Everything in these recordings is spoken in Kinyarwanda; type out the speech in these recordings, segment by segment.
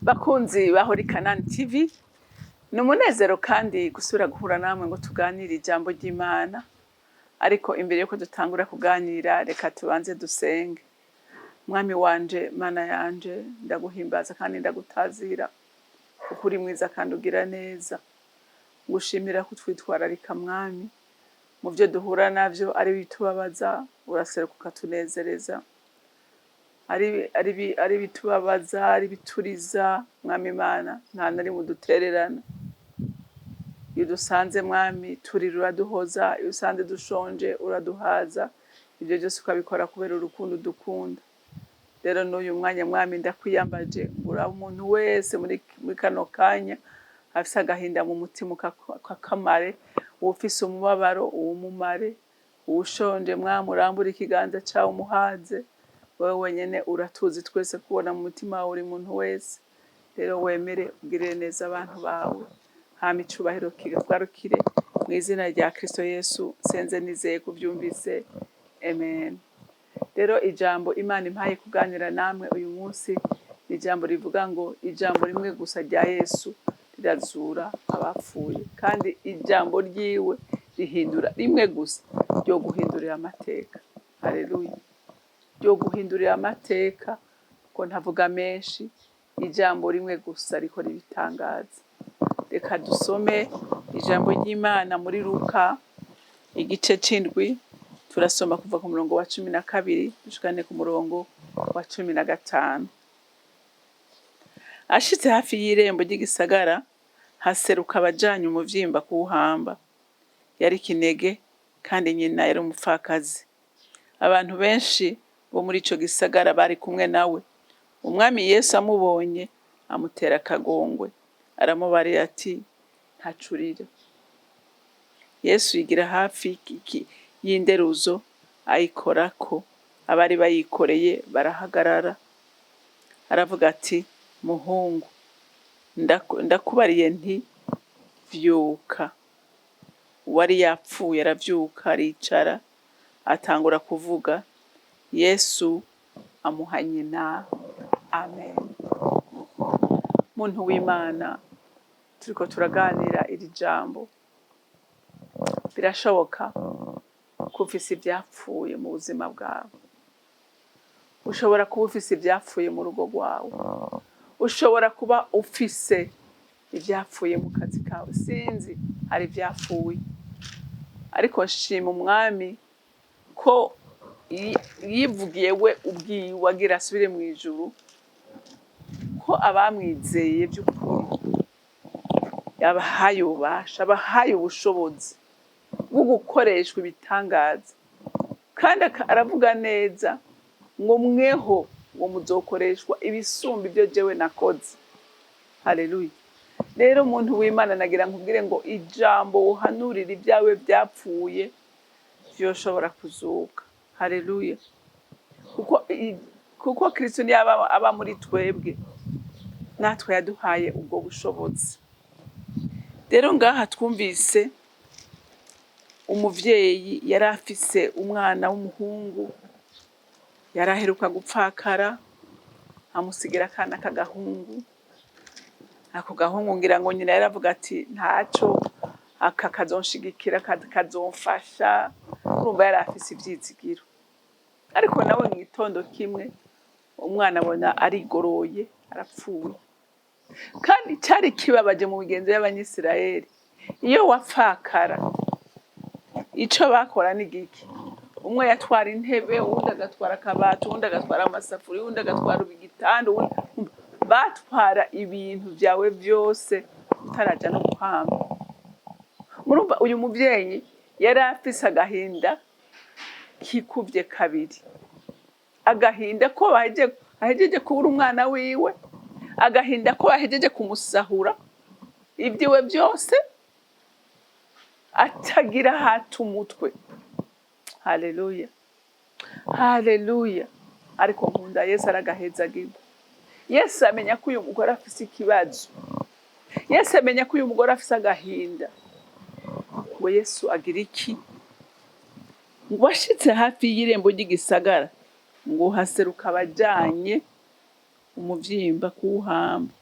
Bakunzi bahora Kanani TV, ni umunezero kandi gusubira guhura namwe ngo tuganire ijambo ry'Imana. Ariko imbere yuko dutangura kuganira, reka tubanze dusenge. Mwami wanje, Mana yanje, ndaguhimbaza kandi ndagutazira kuko uri mwiza kandi ugira neza. Ngushimira ko twitwararika Mwami, mu byo duhura navyo ari bitubabaza, uraseruka ukatunezereza. Ari bitubabaza, ari bituriza, Mwami Imana, nta na rimwe udutererana. Iyo dusanze Mwami turira uraduhoza, iyo usanze dushonje uraduhaza, ibyo byose ukabikora kubera urukundo dukunda. Rero n'uyu mwanya Mwami ndakwiyambaje, ngura umuntu wese muri kano kanya afise agahinda mu mutima kakamare, uwufise umubabaro uwumumare, uwushonje Mwami urambura ikiganza cawe umuhaze. Wewe wenyene uratuzi twese kubona mu mutima wawe uri muntu wese. Rero wemere ugirire neza abantu bawe, hama icubahiro kigarukire mu izina rya Kristo Yesu senze nizeye kuvyumvise, amen. Rero ijambo Imana impaye kuganira namwe uyu munsi ni ijambo rivuga ngo ijambo rimwe gusa rya Yesu rirazura abapfuye, kandi ijambo ryiwe rihindura rimwe gusa ryo guhindurira amateka. Haleluya. Ryo guhindurira amateka, ko ntavuga menshi, ijambo rimwe gusa rikora ibitangaza. Reka dusome ijambo ry'Imana muri Luka igice c'indwi, turasoma kuva ku murongo wa 12 dushikane ku murongo wa 15. Ashitse hafi y'irembo ry'igisagara, haseruka abajanye umuvyimba kuwuhamba. Yari kinege kandi nyina yari umupfakazi. Abantu benshi bo muri ico gisagara bari kumwe nawe. Umwami Yesu amubonye amutera akagongwe, aramubarira ati ntacurire. Yesu yigira hafi y'inderuzo ayikorako, abari bayikoreye barahagarara. Aravuga ati muhungu, ndakubariye nti vyuka. Uwari yapfuye aravyuka aricara, atangura kuvuga. Yesu amuha nyina. Amen. Muntu w'Imana, turiko turaganira iri jambo. Birashoboka ko ufise ivyapfuye mu buzima bwawe. Ushobora kuba ufise ivyapfuye mu rugo rwawe. Ushobora kuba ufise ivyapfuye mu kazi kawe. Sinzi, hari ivyapfuye. Ariko nshima Umwami ko yivugiye we ubwiwe agira asubire mu ijuru, ko abamwizeye by'ukuri yabahaye ububasha, abahaye ubushobozi bwo gukoreshwa ibitangaza. Kandi aravuga neza ngo mweho ngo muzokoreshwa ibisumba ibyo jewe nakoze. Haleluya. Rero muntu w'Imana nagira nkubwire ngo ijambo uhanurira ibyawe byapfuye vyoshobora kuzuka. Haleluya. Kuko Kristo ni aba muri twebwe, natwe yaduhaye ubwo bushobozi. Rero ngaha twumvise umuvyeyi yari afise umwana w'umuhungu, yaraheruka gupfakara, amusigira akana k'agahungu. Ako gahungu ngira ngo nyina yaravuga ati ntaco, aka kazonshigikira, kazomfasha. Urumva yari afise ivyizigiro. Ariko nawe mu gitondo kimwe umwana abona arigoroye, arapfuye. Kandi cari kibabaje mu migenzo y'Abanyisirayeli, iyo wapfakara ico bakora ni giki? Umwe yatwara intebe, uwundi agatwara akabati, uwundi agatwara amasafuriya, uwundi agatwara igitanda, batwara ibintu vyawe vyose utaraja no guhamba. Murumva uyu muvyeyi yari afise agahinda kikuvye kabiri. Agahinda ko bahejeje kubura umwana wiwe, agahinda ko bahejeje kumusahura ibyiwe byose, atagira hata umutwe. Haleluya. Haleluya. Ariko nkunda Yesu aragahezagirwa. Yesu amenya ko uyu mugore afise ikibazo. Yesu amenya ko uyu mugore afise agahinda. Ngo Yesu agira iki? Ngo ashitse hafi y'irembo ry'igisagara, ngo haseruka abajanye umuvyimba kuwuhamba.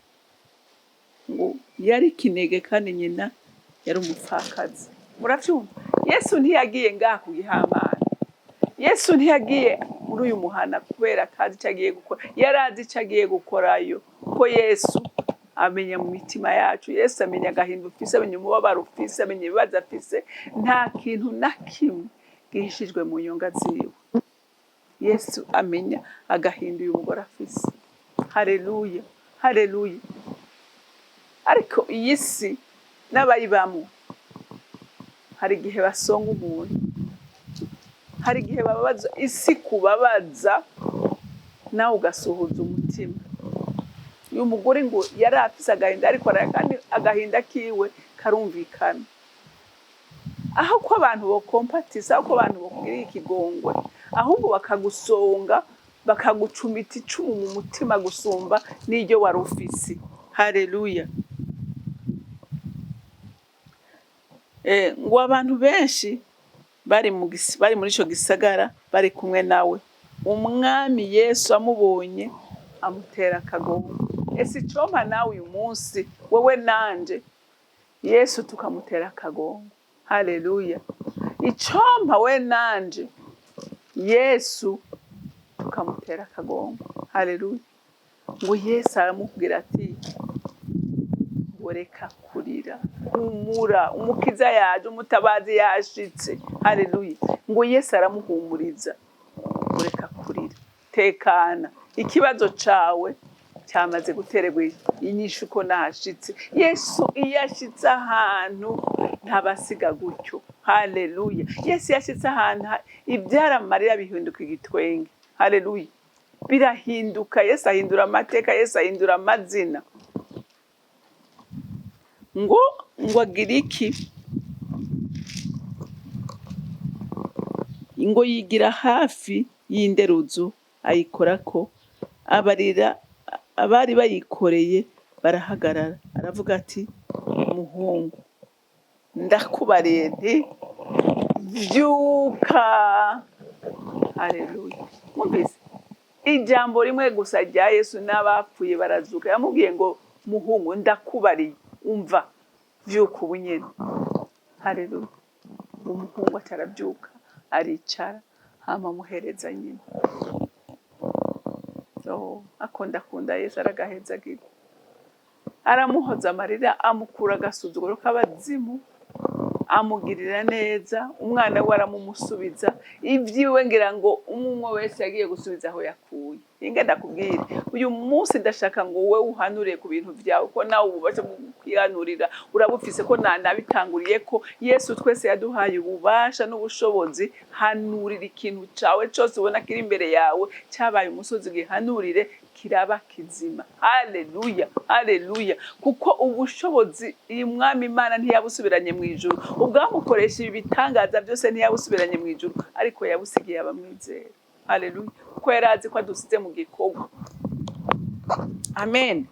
ngo yari kinege kandi nyina yari umupfakazi. Muravyumva? Yesu ntiyagiye ngaha ku gihamana. Yesu ntiyagiye muri uyu muhana kubera akazi icyo agiye gukora. Yarazi icyo agiye gukorayo. Ko Yesu amenya mu mitima yacu. Yesu amenya agahinda ufise, amenya umubabaro ufise, amenya ibibazo afise. Nta kintu na kimwe gihishijwe mu nyonga ziwe. Yesu amenya agahinda uyu mugore afise. Haleluya, haleluya. Ariko iyi si n'abayibamwo hari igihe basonga umuntu, hari igihe bababaza isi kubabaza nawe ugasuhuza umutima. Uyu mugore ngo yari afise agahinda, ariko kandi agahinda kiwe karumvikana. Aho ko abantu bokompatisa, aho ko abantu bokugirira ikigongwe, ahubwo bakagusonga bakagucumita icumu mu mutima gusumba n'iryo wari ufise. Haleluya. Ngo abantu benshi bari muri ico gisagara bari kumwe nawe. Umwami Yesu amubonye amutera akagongo. Ese icompa nawe uyu munsi wowe nanje Yesu tukamutera akagongo. Haleluya. Icompa we nanje Yesu tukamutera akagongo. Haleluya. Ngo Yesu aramubwira ati ngo reka kurira, humura, umukiza yaje, umutabazi yashitse. Haleluya. Ngo Yesu aramuhumuriza ngo reka kurira, tekana, ikibazo cawe cyamaze gutererwa inyishu ko nahashitse. Yesu iyo ashitse ahantu ntabasiga gutyo. Haleluya. Yesu yashitse ahantu ibyaramarira bihinduka igitwenge. Haleluya. Birahinduka. Yesu ahindura amateka, Yesu ahindura amazina. Ngo agira iki? Ngo yigira hafi y'inderuzo ayikorako, abarira abari bayikoreye barahagarara. Aravuga ati muhungu, ndakubariye nti vyuka. Haleluya. Mwumvise ijambo rimwe gusa rya Yesu n'abapfuye barazuka. Yamubwiye ngo muhungu, ndakubariye, umva, vyuka ubu nyene. Haleluya. Umuhungu ataravyuka, aricara, hama muhereza nyina. Akunda Yesu, aragahezagira, aramuhoza amarira, amukura agasuzuguro k'abazimu, amugirira neza. Umwana we aramumusubiza. Ivyiwe ngira ngo umwe wese yagiye gusubiza aho yakuye. Inge ndakubwire, uyu munsi ndashaka ngo wowe uhanure ku bintu vyawe, ko nawe ububasha bwo kwihanurira urabufise, ko nabitanguriye ko Yesu twese yaduhaye ububasha n'ubushobozi. Hanurira ikintu cawe cose ubona kiri imbere yawe cyabaye umusozi, gihanurire kiraba kizima. Haleluya, haleluya. Kuko ubushobozi iyi mwami Imana ntiyabusubiranye mu ijuru. Ubwamukoresha ibi bitangaza byose ntiyabusubiranye mu ijuru, ariko yabusigiye abamwizera. Haleluya. Kuko yarazi ko adusize mu gikorwa. Amen.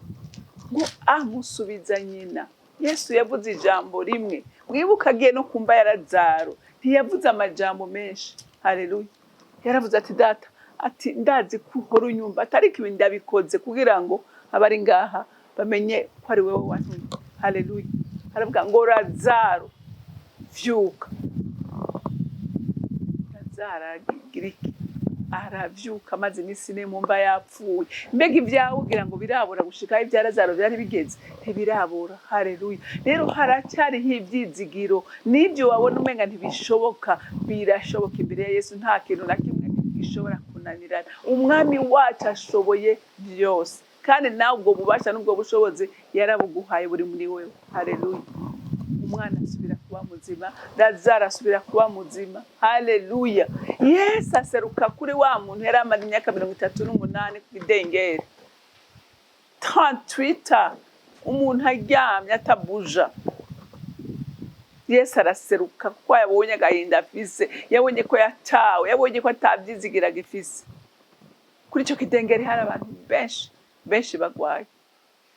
Ngo amusubiza nyina. Yesu yavuze ijambo rimwe. Mwibuka agiye no kumva ya Lazaro, ntiyavuze amajambo menshi. Haleluya. Yaravuze ati data, ati ndazi ko uhora unyumva, atariko ibi ndabikoze kugira ngo abari ngaha bamenye ko ari wewe wantumye. Haleluya. Aravuga ngo Lazaro, vyuka. Lazaro agira iki? Aravyuka, maze imisi ine mu mva yapfuye. Mbega ibyawe ugira ngo birabura gushika ibya Lazaro byari bigeze? Ntibirabura. Haleluya. Rero haracyariho ibyizigiro. N'ibyo wabona umenga ntibishoboka, birashoboka imbere ya Yesu. Nta kintu na kimwe gishobora kunanirana. Umwami wacu ashoboye byose, kandi nawe ubwo bubasha n'ubwo bushobozi yarabuguhaye buri muri wewe. Haleluya. Umwana asubira kuba muzima, Lazaro asubira kuba muzima. Haleluya. Yesu aseruka kuri wa muntu yari amaze imyaka 38 ku bidengeri, 38, umuntu aryamye atabuja. Yesu araseruka kuko yabonye agahinda afise, yabonye ko yatawe, yabonye ko atabyizigira gifise. Kuri ico kidengeri hari abantu benshi bagwaye,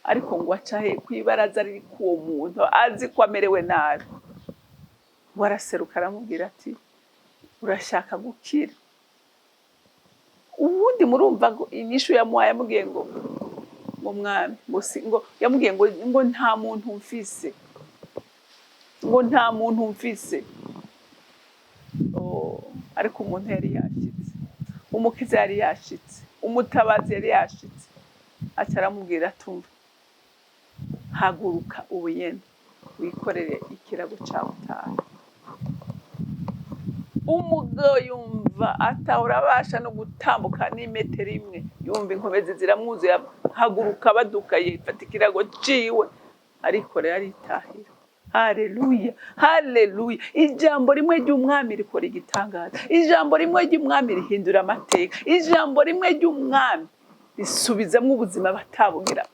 ariko ngo acahe kwibaraza riri kuwo muntu azi ko amerewe nabi. Waraseruka aramubwira ati urashaka gukira? Ubundi murumva inyishu yamuhaye, amubwiye ngo ngo mwami ngo yamubwiye ngo nta muntu mfise, ngo nta muntu mfise. Ariko umuntu yari yashitse, umukiza yari yashitse, umutabazi yari yashitse. Aca aramubwira atumva, haguruka ubu nyene wikorere ikirago cawe utahe. Umugabo yumva atahora abasha no gutambuka n'imetero imwe, yumva inkomezi ziramwuzuye, haguruka baduka yifata ikirago ciwe arikorera aritahira. Haleluya, haleluya. Ijambo rimwe ry'umwami rikora igitangaza, ijambo rimwe ry'umwami rihindura amateka, ijambo rimwe ry'umwami risubizamwo ubuzima batabugira.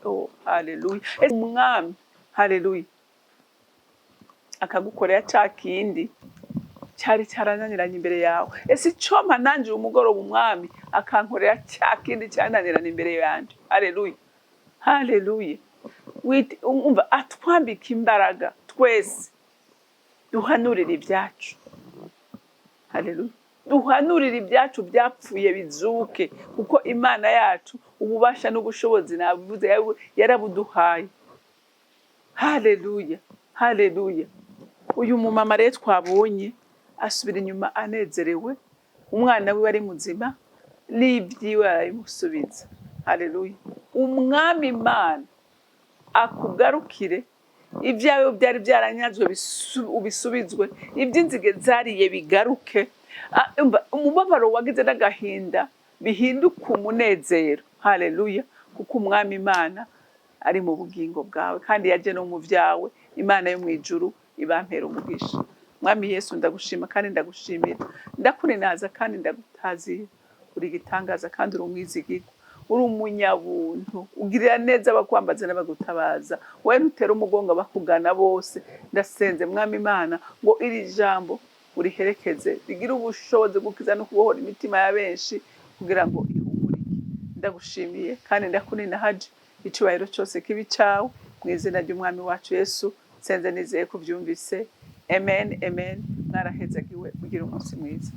Haleluya. Umwami, haleluya, akagukorera ca kindi cyari cyarananiranye imbere yawe. Ese icompa nanje umugoroba umwami akankorera ca kindi cyananiranye imbere yanje. Haleluya, haleluya. Umva atwambika imbaraga twese duhanurira ibyacu. Haleluya, duhanurira ibyacu byapfuye bizuke, kuko Imana yacu ububasha n'ubushobozi nabivuze yarabuduhaye. Haleluya, haleluya. Uyu mumama rero twabonye asubira inyuma anezerewe, umwana we ari muzima, n'ibyiwe arabimusubiza. Haleluya. Umwami Imana akugarukire, ibyawe byari byaranyazwe ubisubizwe, iby'inzige zariye bigaruke, umubabaro wagize n'agahinda bihinduka umunezero. Haleluya, kuko umwami Imana ari mu bugingo bwawe kandi yaje no mu byawe. Imana yo mu ijuru ibampera umugisha. Mwami Yesu ndagushima kandi ndagushimira, ndakurinaza kandi ndagutazira. Uri igitangaza kandi uri umwizigirwa, uri umunyabuntu, ugirira neza abakwambaza n'abagutabaza, wowe ntutera umugongo abakugana bose. Ndasenze mwami Imana ngo iri jambo uriherekeze, rigira ubushobozi gukiza no kubohora imitima ya benshi, kugira ngo ihumurike. Ndagushimiye kandi ndakuninahaje, icubahiro cyose kibi cawe, mu izina ry'umwami wacu Yesu senze nizeye kuvyumvise. Amen, amen. Mwarahezagiwe, ugira umunsi mwiza.